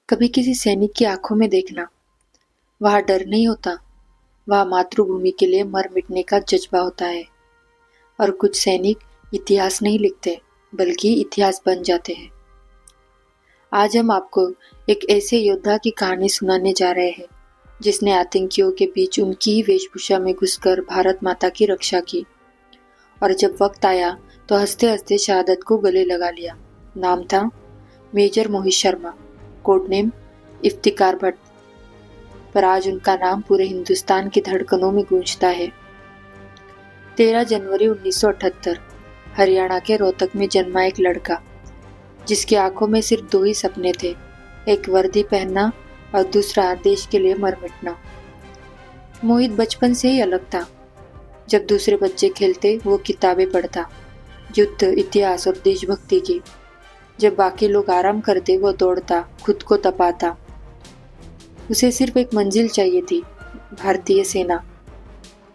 कभी किसी सैनिक की आंखों में देखना, वहां डर नहीं होता, वहां मातृभूमि के लिए मर मिटने का जज्बा होता है। और कुछ सैनिक इतिहास नहीं लिखते, बल्कि इतिहास बन जाते हैं। आज हम आपको एक ऐसे योद्धा की कहानी सुनाने जा रहे हैं, जिसने आतंकियों के बीच उनकी ही वेशभूषा में घुसकर भारत माता की रक्षा की, और जब वक्त आया तो हंसते हंसते शहादत को गले लगा लिया। नाम था major Mohit Sharma, code name Iftikhar Bhatt. पर आज उनका नाम पूरे हिंदुस्तान की धड़कनों में गूंजता है। 13 जनवरी 1978 हरियाणा के रोहतक में जन्मा एक लड़का, जिसकी आंखों में सिर्फ दो ही सपने थे, एक वर्दी पहनना और दूसरा देश के लिए मर मिटना। मोहित बचपन से ही अलग था। जब दूसरे बच्चे खेलते वो किताबें पढ़ता, युद्ध, इतिहास और देशभक्ति की। जब बाकी लोग आराम करते वो दौड़ता, खुद को तपाता। उसे सिर्फ एक मंजिल चाहिए थी, भारतीय सेना।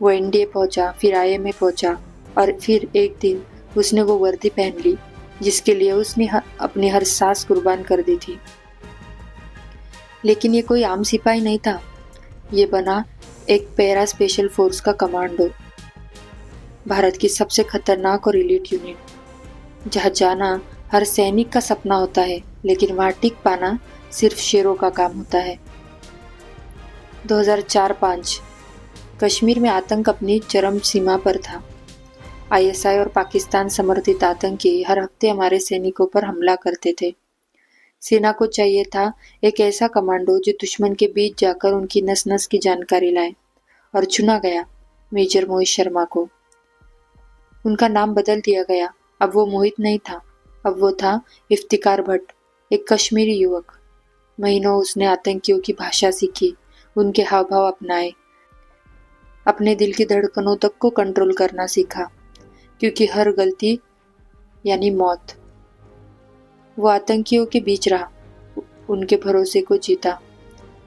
वो एनडीए पहुंचा, फिर आईएमए पहुंचा, और फिर एक दिन उसने वो वर्दी पहन ली जिसके लिए उसने अपनी हर सांस कुर्बान कर दी थी। लेकिन ये कोई आम सिपाही नहीं था, ये बना एक पैरा स्पेशल फोर्स का कमांडो, भारत की सबसे खतरनाक और एलीट यूनिट, जहाँ जाना हर सैनिक का सपना होता है, लेकिन वहाँ टिक पाना सिर्फ शेरों का काम होता है। 2004-05 कश्मीर में आतंक अपनी चरम सीमा पर था। आईएसआई और पाकिस्तान समर्थित आतंकी हर हफ्ते हमारे सैनिकों पर हमला करते थे। सेना को चाहिए था एक ऐसा कमांडो जो दुश्मन के बीच जाकर उनकी नस नस की जानकारी लाए, और चुना गया मेजर मोहित शर्मा को। उनका नाम बदल दिया गया। अब वो मोहित नहीं था, अब वो था इफ्तिकार भट्ट, एक कश्मीरी युवक। महीनों उसने आतंकियों की भाषा सीखी, उनके हाव भाव अपनाए, अपने दिल की धड़कनों तक को कंट्रोल करना सीखा, क्योंकि हर गलती यानी मौत। वो आतंकियों के बीच रहा, उनके भरोसे को जीता,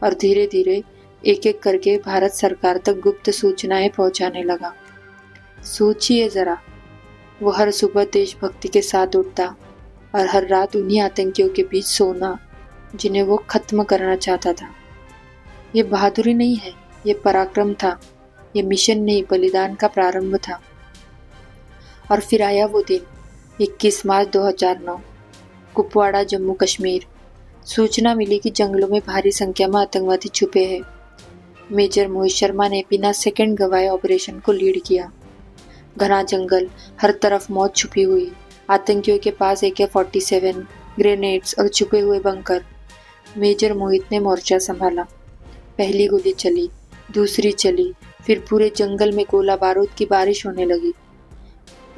और धीरे धीरे एक एक करके भारत सरकार तक गुप्त सूचनाएं पहुंचाने लगा। सोचिए जरा, वो हर सुबह देशभक्ति के साथ उठता और हर रात उन्हीं आतंकियों के बीच सोना जिन्हें वो खत्म करना चाहता था। ये बहादुरी नहीं है, ये पराक्रम था। ये मिशन नहीं, बलिदान का प्रारंभ था। और फिर आया वो दिन, 21 मार्च 2009, कुपवाड़ा, जम्मू कश्मीर। सूचना मिली कि जंगलों में भारी संख्या में आतंकवादी छुपे हैं। मेजर मोहित शर्मा ने बिना सेकंड गवाए ऑपरेशन को लीड किया। घना जंगल, हर तरफ मौत छुपी हुई, आतंकियों के पास AK-47, ग्रेनेड्स और छुपे हुए बंकर। मेजर मोहित ने मोर्चा संभाला। पहली गोली चली, दूसरी चली, फिर पूरे जंगल में गोला बारूद की बारिश होने लगी।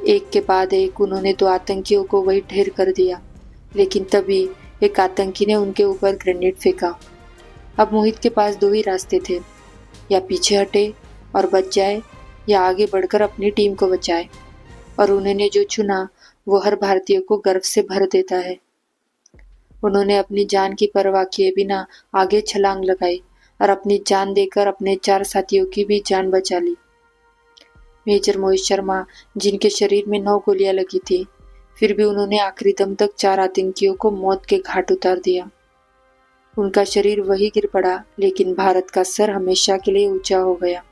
एक के बाद एक उन्होंने दो आतंकियों को वही ढेर कर दिया, लेकिन तभी एक आतंकी ने उनके ऊपर ग्रेनेड फेंका। अब मोहित के पास दो ही रास्ते थे, या पीछे हटे और बच जाए, या आगे बढ़कर अपनी टीम को बचाए। और उन्होंने जो चुना वो हर भारतीय को गर्व से भर देता है। उन्होंने अपनी जान की परवाह किए बिना आगे छलांग लगाई और अपनी जान देकर अपने 4 साथियों की भी जान बचा ली। मेजर मोहित शर्मा, जिनके शरीर में 9 गोलियां लगी थी, फिर भी उन्होंने आखिरी दम तक 4 आतंकियों को मौत के घाट उतार दिया। उनका शरीर वही गिर पड़ा, लेकिन भारत का सर हमेशा के लिए ऊंचा हो गया।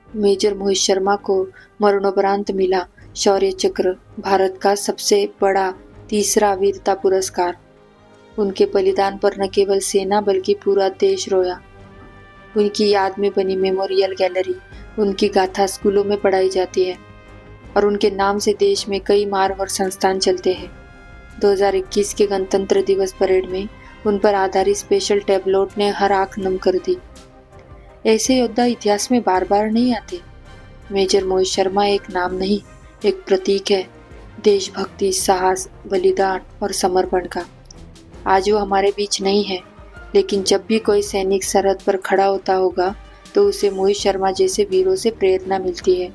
मेजर मोहित शर्मा को मरणोपरांत मिला शौर्य चक्र, भारत का सबसे बड़ा तीसरा वीरता पुरस्कार। उनके बलिदान पर न केवल सेना बल्कि पूरा देश रोया। उनकी याद में बनी मेमोरियल गैलरी, उनकी गाथा स्कूलों में पढ़ाई जाती है, और उनके नाम से देश में कई मार्ग और संस्थान चलते हैं। 2021 के गणतंत्र दिवस परेड में उन पर आधारित स्पेशल टैबलोट ने हर आंख नम कर दी। ऐसे योद्धा इतिहास में बार बार नहीं आते। मेजर मोहित शर्मा एक नाम नहीं, एक प्रतीक है, देशभक्ति, साहस, बलिदान और समर्पण का। आज वो हमारे बीच नहीं है, लेकिन जब भी कोई सैनिक सरहद पर खड़ा होता होगा तो उसे मोहित शर्मा जैसे वीरों से प्रेरणा मिलती है।